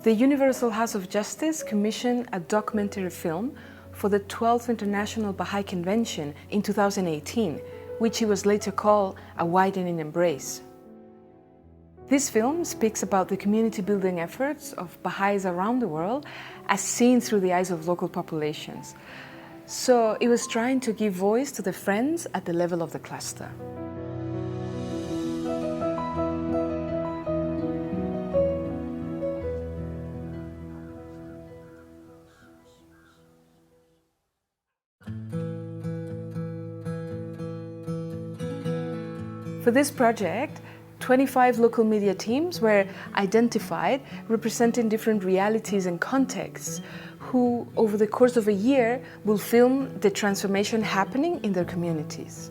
The Universal House of Justice commissioned a documentary film for the 12th International Baha'i Convention in 2018, which it was later called a Widening Embrace. This film speaks about the community building efforts of Baha'is around the world as seen through the eyes of local populations. So it was trying to give voice to the friends at the level of the cluster. For this project, 25 local media teams were identified representing different realities and contexts who, over the course of a year, will film the transformation happening in their communities.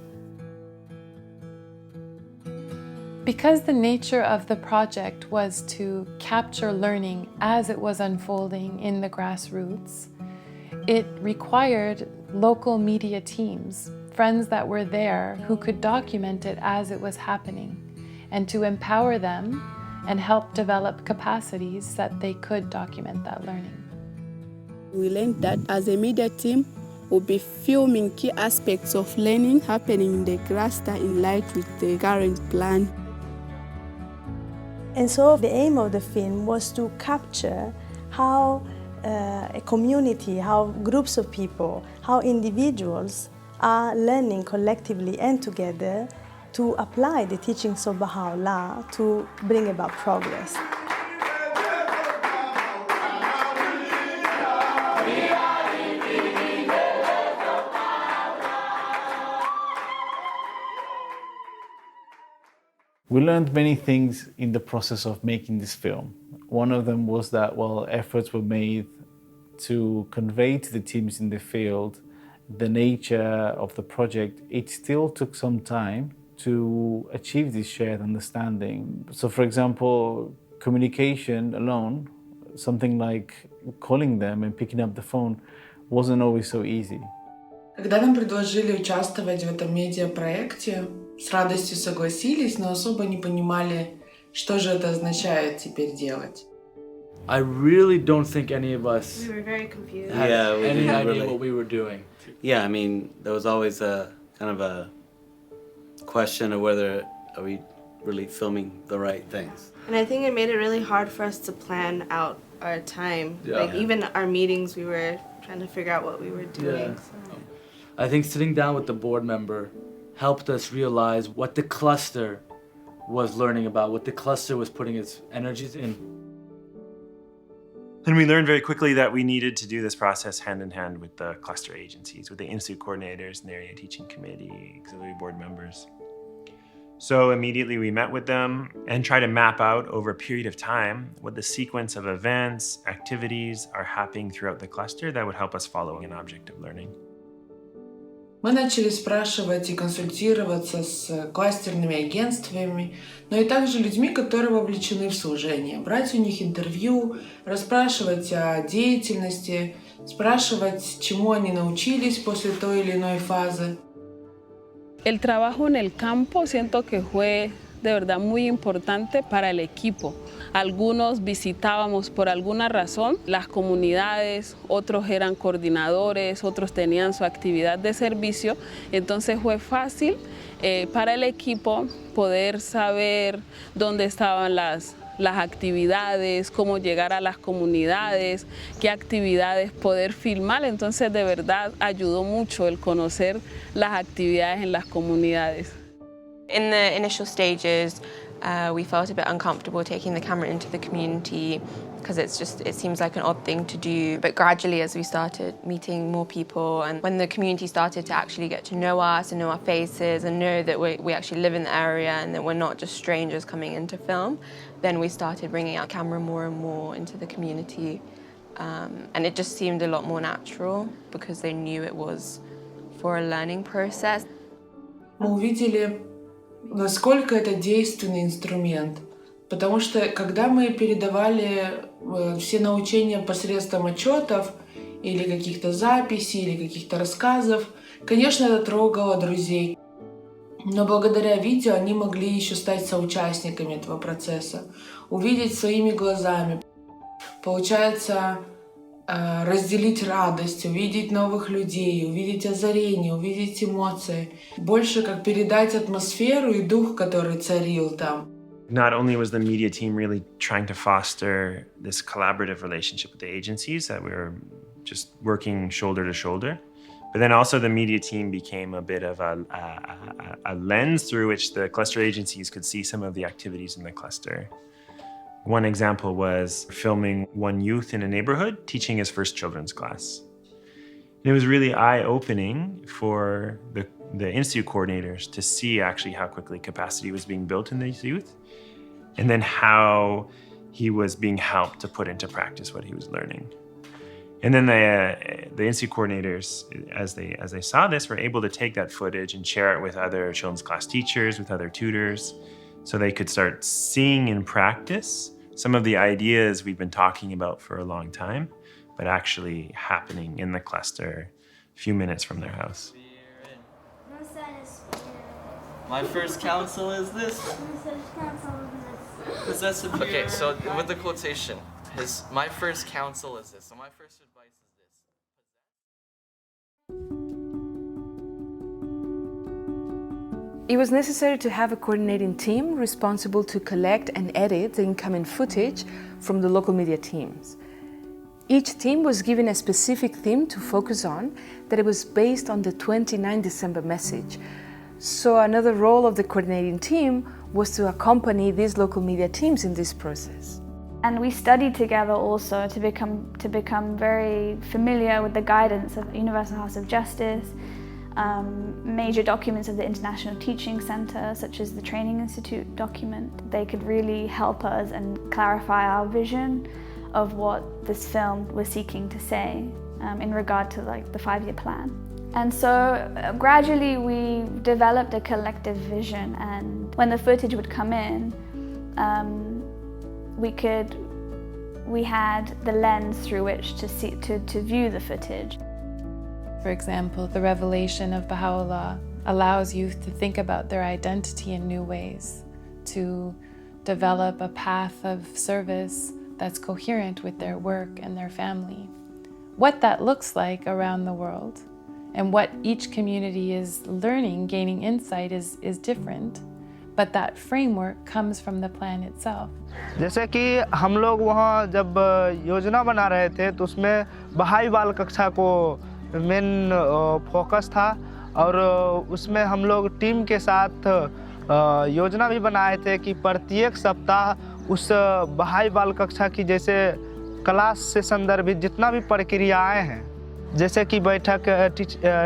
Because the nature of the project was to capture learning as it was unfolding in the grassroots, it required local media teams, friends that were there who could document it as it was happening, and to empower them and help develop capacities that they could document that learning. We learned that as a media team, we'll be filming key aspects of learning happening in the cluster in line with the current plan. And so the aim of the film was to capture how a community, how groups of people, how individuals are learning collectively and together to apply the teachings of Baha'u'llah to bring about progress. We learned many things in the process of making this film. One of them was that, efforts were made to convey to the teams in the field the nature of the project. It still took some time to achieve this shared understanding. So, for example, communication alone, something like calling them and picking up the phone, wasn't always so easy. Когда нам предложили участвовать в этом медиапроекте, с радостью согласились, но особо не понимали, что же это означает теперь делать. I really don't think any of us we were very confused. had we any didn't idea really. what we were doing. Yeah, I mean, there was always a kind of a question of whether are we really filming the right things. And I think it made it really hard for us to plan out our time. Even our meetings, we were trying to figure out what we were doing. So. I think sitting down with the board member helped us realize what the cluster was learning about, what the cluster was putting its energies in. And we learned very quickly that we needed to do this process hand in hand with the cluster agencies, with the institute coordinators and the area teaching committee, auxiliary board members. So immediately we met with them and tried to map out over a period of time what the sequence of events, activities are happening throughout the cluster that would help us follow an object of learning. Мы начали спрашивать и консультироваться с кластерными агентствами, но и также людьми, которые вовлечены в служение. Брать у них интервью, расспрашивать о деятельности, спрашивать, чему они научились после той или иной фазы. El trabajo en el campo siento que fue de verdad muy importante para el equipo. Algunos visitábamos por alguna razón las comunidades, otros eran coordinadores, otros tenían su actividad de servicio. Entonces fue fácil para el equipo poder saber dónde estaban las actividades, cómo llegar a las comunidades, qué actividades poder filmar. Entonces de verdad ayudó mucho el conocer las actividades en las comunidades. In the initial stages, we felt a bit uncomfortable taking the camera into the community because it seems like an odd thing to do. But gradually, as we started meeting more people and when the community started to actually get to know us and know our faces and know that we actually live in the area and that we're not just strangers coming in to film, then we started bringing our camera more and more into the community. And it just seemed a lot more natural because they knew it was for a learning process. Мы увидели, насколько это действенный инструмент. Потому что, когда мы передавали все научения посредством отчетов или каких-то записей, или каких-то рассказов, конечно, это трогало друзей. Но благодаря видео они могли еще стать соучастниками этого процесса, увидеть своими глазами. получается разделить радость, увидеть новых людей, увидеть озарение, увидеть эмоции. Больше как передать атмосферу и дух, который царил там. Not only was the media team really trying to foster this collaborative relationship with the agencies, that we were just working shoulder to shoulder, but then also the media team became a bit of a lens through which the cluster agencies could see some of the activities in the cluster. One example was filming one youth in a neighborhood teaching his first children's class. And it was really eye-opening for the institute coordinators to see actually how quickly capacity was being built in these youth, and then how he was being helped to put into practice what he was learning. And then the institute coordinators, as they saw this, were able to take that footage and share it with other children's class teachers, with other tutors, so they could start seeing in practice some of the ideas we've been talking about for a long time, but actually happening in the cluster a few minutes from their house. My first counsel is this. Okay, so with the quotation, my first counsel is this. So my first advice is this. It was necessary to have a coordinating team responsible to collect and edit the incoming footage from the local media teams. Each team was given a specific theme to focus on, that it was based on the 29 December message. So another role of the coordinating team was to accompany these local media teams in this process. And we studied together also to become very familiar with the guidance of the Universal House of Justice, major documents of the International Teaching Center, such as the Training Institute document. They could really help us and clarify our vision of what this film was seeking to say in regard to the 5-year plan. And so gradually we developed a collective vision, and when the footage would come in, we had the lens through which to view the footage. For example, the revelation of Baha'u'llah allows youth to think about their identity in new ways, to develop a path of service that's coherent with their work and their family. What that looks like around the world and what each community is learning, gaining insight is different, but that framework comes from the plan itself. जैसे कि हम लोग वहाँ जब योजना बना रहे थे तो उसमें बहाई बाल कक्षा को मेन फोकस था, और उसमें हम लोग टीम के साथ योजना भी बनाए थे कि प्रत्येक सप्ताह उस बहाई बाल कक्षा की जैसे क्लास से संदर्भित जितना भी प्रक्रियाएं हैं, जैसे कि बैठक,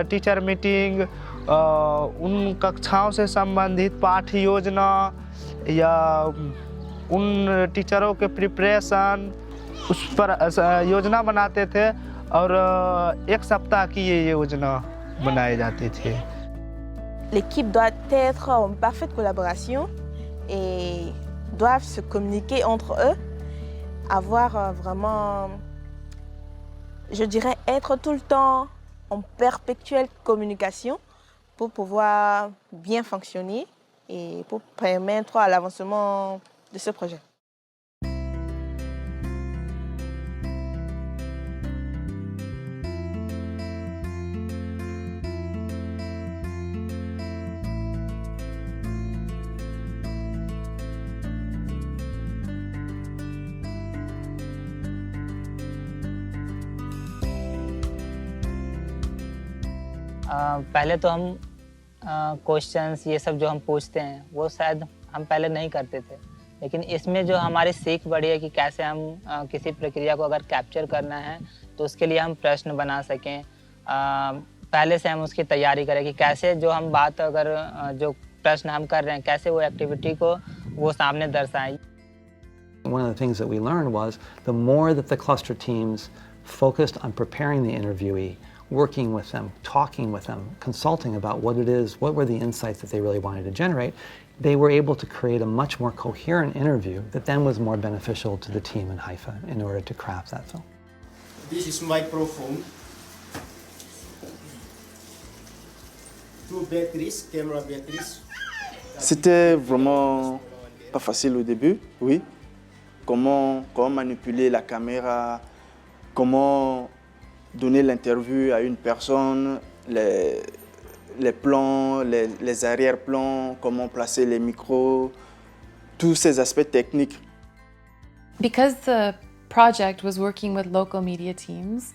टीचर मीटिंग, उन कक्षाओं से संबंधित पाठ योजना या उन टीचरों के प्रिपरेशन, उस पर योजना बनाते थे और एक सप्ताह की ये योजना बनाई जाती थी. L'équipe doit être en parfaite collaboration et doivent se communiquer entre eux, avoir vraiment, je dirais, être tout le temps en perpétuelle communication pour pouvoir bien fonctionner et pour permettre à l'avancement de ce projet. पहले तो हम questions ये सब जो हम पूछते हैं वो शायद हम पहले नहीं करते थे, लेकिन इसमें जो हमारी सीख बढ़ी है कि कैसे हम किसी प्रक्रिया को अगर कैप्चर करना है तो उसके लिए हम प्रश्न बना सकें, पहले से हम उसकी तैयारी करें कि कैसे जो हम बात अगर जो प्रश्न हम कर रहे हैं कैसे वो एक्टिविटी को वो सामने दर्शाएं. One of the things that we learned was the more that the cluster teams focused on preparing the interviewee, working with them, talking with them, consulting about what it is, what were the insights that they really wanted to generate, they were able to create a much more coherent interview that then was more beneficial to the team in Haifa in order to craft that film. This is microphone, 2 batteries, camera batteries. C'était vraiment pas facile au début, oui. comment manipuler la caméra, comment donner l'interview à une personne, les plans, les arrière-plans, comment placer les micros, tous ces aspects techniques. Because the project was working with local media teams,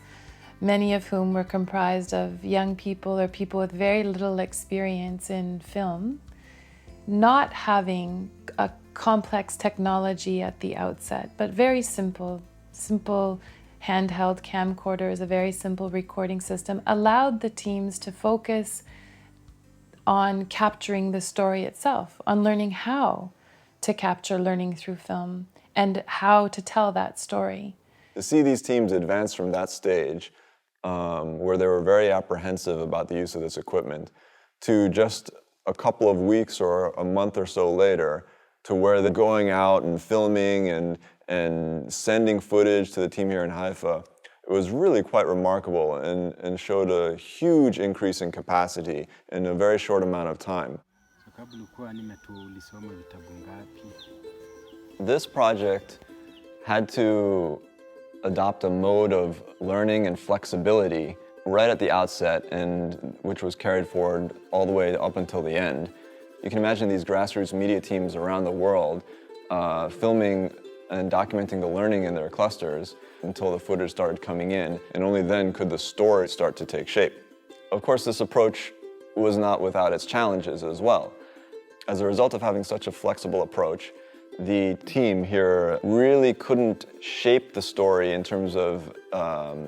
many of whom were comprised of young people or people with very little experience in film, not having a complex technology at the outset, but very simple handheld camcorders, a very simple recording system, allowed the teams to focus on capturing the story itself, on learning how to capture learning through film and how to tell that story. To see these teams advance from that stage, where they were very apprehensive about the use of this equipment, to just a couple of weeks or a month or so later, to where they're going out and filming and sending footage to the team here in Haifa, it was really quite remarkable and showed a huge increase in capacity in a very short amount of time. This project had to adopt a mode of learning and flexibility right at the outset, and which was carried forward all the way up until the end. You can imagine these grassroots media teams around the world filming and documenting the learning in their clusters until the footage started coming in, and only then could the story start to take shape. Of course, this approach was not without its challenges as well. As a result of having such a flexible approach, the team here really couldn't shape the story in terms of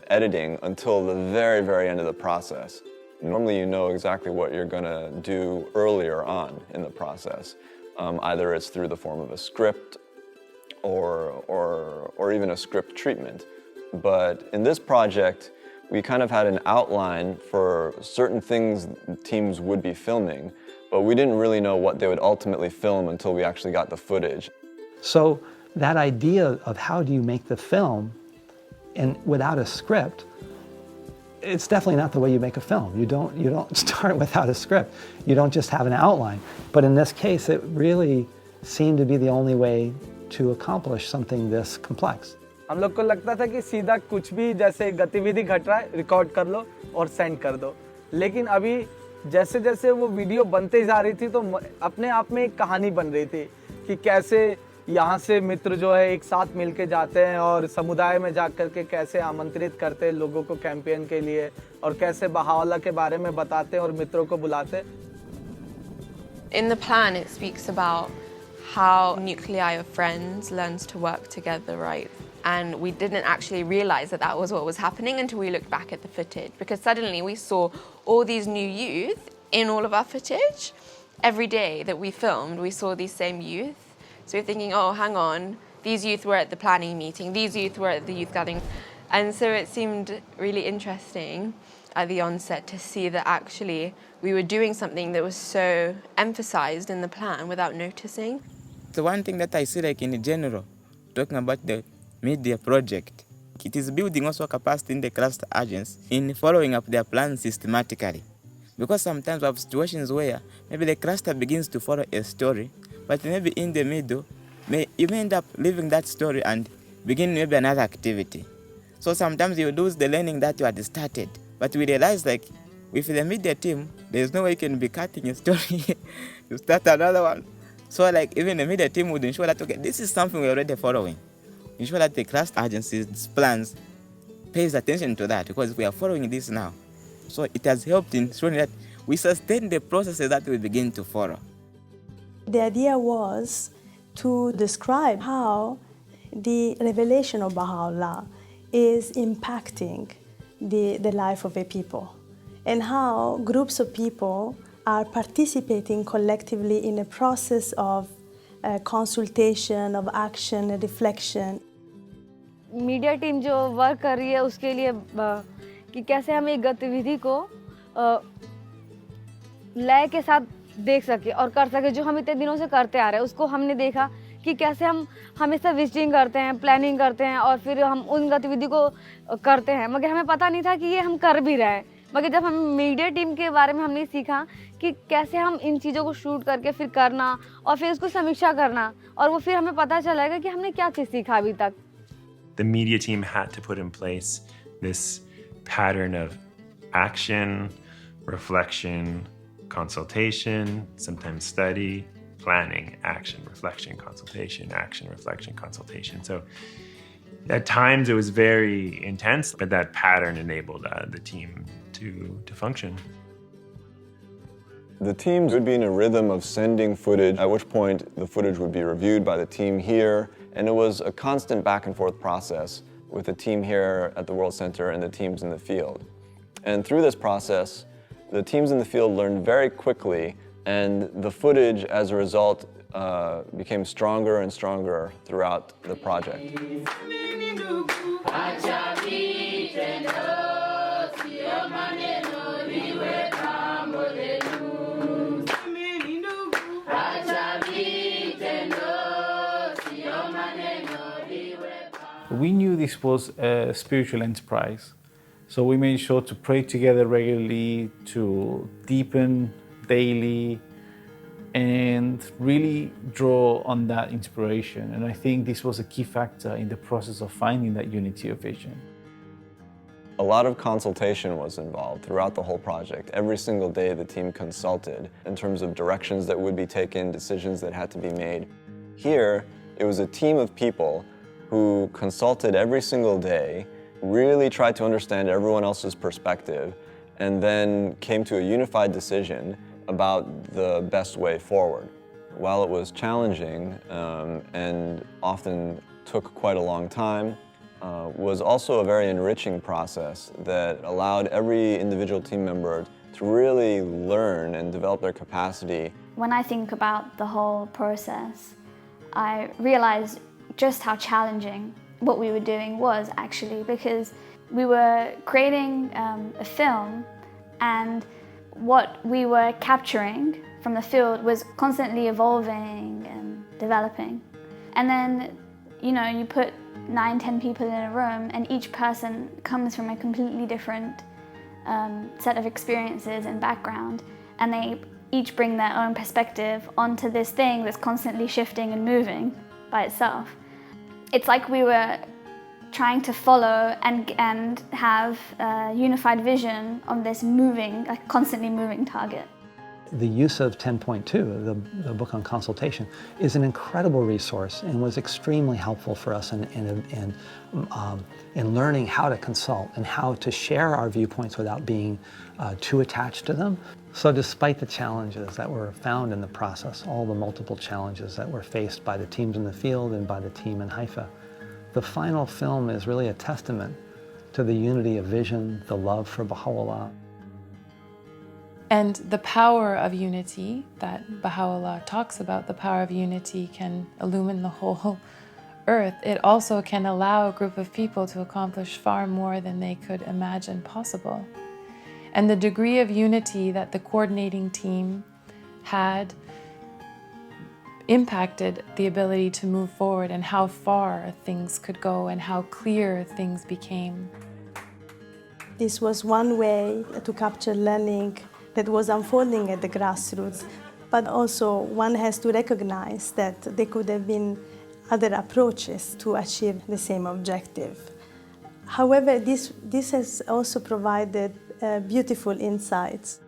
editing until the very, very end of the process. Normally you know exactly what you're going to do earlier on in the process. Either it's through the form of a script or even a script treatment. But in this project, we kind of had an outline for certain things teams would be filming, but we didn't really know what they would ultimately film until we actually got the footage. So that idea of how do you make the film and without a script, it's definitely not the way you make a film. You don't start without a script. You don't just have an outline. But in this case, it really seemed to be the only way to accomplish something this complex. हम लोग को लगता था कि सीधा कुछ भी जैसे गतिविधि घट रहा है रिकॉर्ड कर लो और सेंड कर दो, लेकिन अभी जैसे जैसे वो वीडियो बनते जा रही थी तो अपने आप में एक कहानी बन रही थी कि कैसे यहाँ से मित्र जो है एक साथ मिलके जाते हैं और समुदाय में जा कर के कैसे आमंत्रित करते हैं लोगों को कैंपेन के लिए और कैसे बहावला के बारे में बताते हैं और मित्रों को बुलाते हैं. In the plan it speaks about how nuclei of friends learns to work together, right? And we didn't actually realize that that was what was happening until we looked back at the footage, because suddenly we saw all these new youth in all of our footage. Every day that we filmed, we saw these same youth. So we're thinking, oh, hang on, these youth were at the planning meeting, these youth were at the youth gathering. And so it seemed really interesting at the onset to see that actually we were doing something that was so emphasized in the plan without noticing. The one thing that I see, like in general, talking about the media project, it is building also capacity in the cluster agents in following up their plans systematically. Because sometimes we have situations where maybe the cluster begins to follow a story, but maybe in the middle, you may end up leaving that story and begin maybe another activity. So sometimes you lose the learning that you had started. But we realize, like, with the media team, there's no way you can be cutting a story to start another one. So, like, even the media team would ensure that, okay, this is something we're already following. Ensure that the cluster agency's plans pays attention to that, because we are following this now. So it has helped in showing that we sustain the processes that we begin to follow. The idea was to describe how the revelation of Baha'u'llah is impacting the life of a people, and how groups of people are participating collectively in a process of consultation, of action, reflection. Media team जो work कर रही है उसके लिए कि कैसे हम एक गतिविधि को लय के साथ देख सके और कर सके, जो हम इतने दिनों से करते आ रहे हैं उसको हमने देखा कि कैसे हम हमेशा विजिटिंग करते हैं, प्लानिंग करते हैं और फिर हम उन गतिविधि को करते हैं, मगर हमें पता नहीं था कि ये हम कर भी रहे हैं. मगर जब हम मीडिया टीम के बारे में हमने सीखा कि कैसे हम इन चीज़ों को शूट करके फिर करना और फिर उसको समीक्षा करना और वो फिर हमें पता चलेगा कि हमने क्या चीज़ सीखा अभी तक. The media team had to put in place this pattern of action, reflection, consultation, sometimes study, planning, action, reflection, consultation, action, reflection, consultation. So at times it was very intense, but that pattern enabled the team to function. The teams would be in a rhythm of sending footage, at which point the footage would be reviewed by the team here, and it was a constant back and forth process with the team here at the World Center and the teams in the field. And through this process, the teams in the field learned very quickly, and the footage, as a result, became stronger and stronger throughout the project. We knew this was a spiritual enterprise, so we made sure to pray together regularly, to deepen daily, and really draw on that inspiration. And I think this was a key factor in the process of finding that unity of vision. A lot of consultation was involved throughout the whole project. Every single day the team consulted in terms of directions that would be taken, decisions that had to be made. Here, it was a team of people who consulted every single day, really tried to understand everyone else's perspective, and then came to a unified decision about the best way forward. While it was challenging and often took quite a long time, was also a very enriching process that allowed every individual team member to really learn and develop their capacity. When I think about the whole process, I realized just how challenging what we were doing was actually, because we were creating a film, and what we were capturing from the field was constantly evolving and developing. And then, you know, you put 9-10 people in a room, and each person comes from a completely different set of experiences and background, and they each bring their own perspective onto this thing that's constantly shifting and moving by itself. It's like we were trying to follow and have a unified vision on this moving, like constantly moving target. The use of 10.2, the book on consultation, is an incredible resource and was extremely helpful for us in learning how to consult and how to share our viewpoints without being too attached to them. So despite the challenges that were found in the process, all the multiple challenges that were faced by the teams in the field and by the team in Haifa, the final film is really a testament to the unity of vision, the love for Baha'u'llah. And the power of unity that Baha'u'llah talks about, the power of unity can illumine the whole earth. It also can allow a group of people to accomplish far more than they could imagine possible. And the degree of unity that the coordinating team had impacted the ability to move forward and how far things could go and how clear things became. This was one way to capture learning that was unfolding at the grassroots, but also one has to recognize that there could have been other approaches to achieve the same objective. However, this has also provided beautiful insights.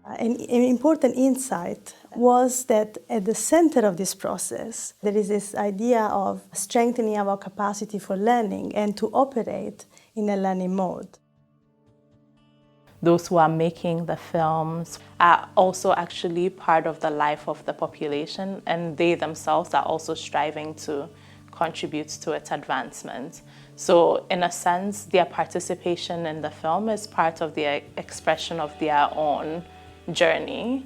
An important insight was that at the center of this process, there is this idea of strengthening our capacity for learning and to operate in a learning mode. Those who are making the films are also actually part of the life of the population, and they themselves are also striving to contribute to its advancement. So in a sense, their participation in the film is part of their expression of their own journey.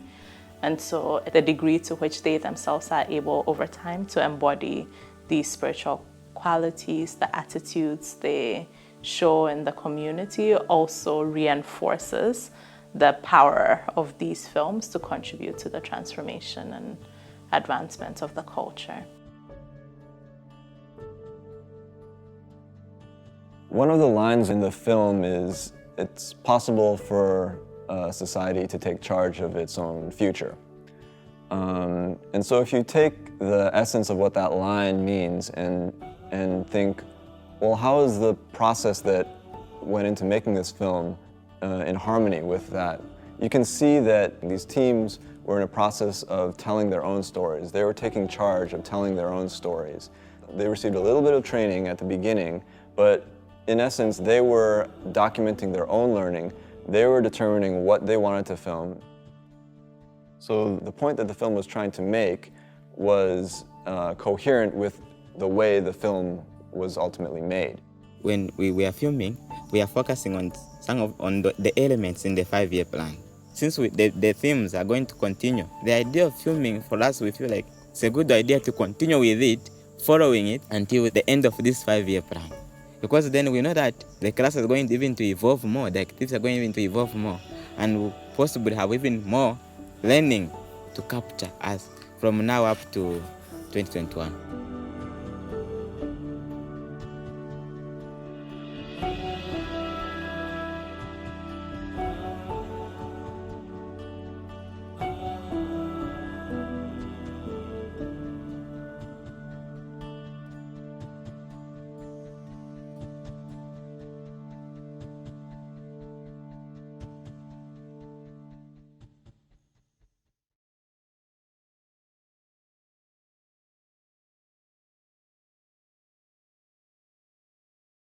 And so the degree to which they themselves are able over time to embody these spiritual qualities, the attitudes they show in the community, also reinforces the power of these films to contribute to the transformation and advancement of the culture. One of the lines in the film is, it's possible for society to take charge of its own future. And so if you take the essence of what that line means and think, well, how is the process that went into making this film in harmony with that? You can see that these teams were in a process of telling their own stories. They were taking charge of telling their own stories. They received a little bit of training at the beginning, but in essence, they were documenting their own learning. They were determining what they wanted to film. So the point that the film was trying to make was coherent with the way the film was ultimately made. When we are filming, we are focusing on the elements in the 5-year plan. Since the themes are going to continue, the idea of filming for us, we feel like it's a good idea to continue with it, following it until the end of this 5-year plan. Because then we know that the class is going even to evolve more, the activities are going even to evolve more, and we'll possibly have even more learning to capture us from now up to 2021.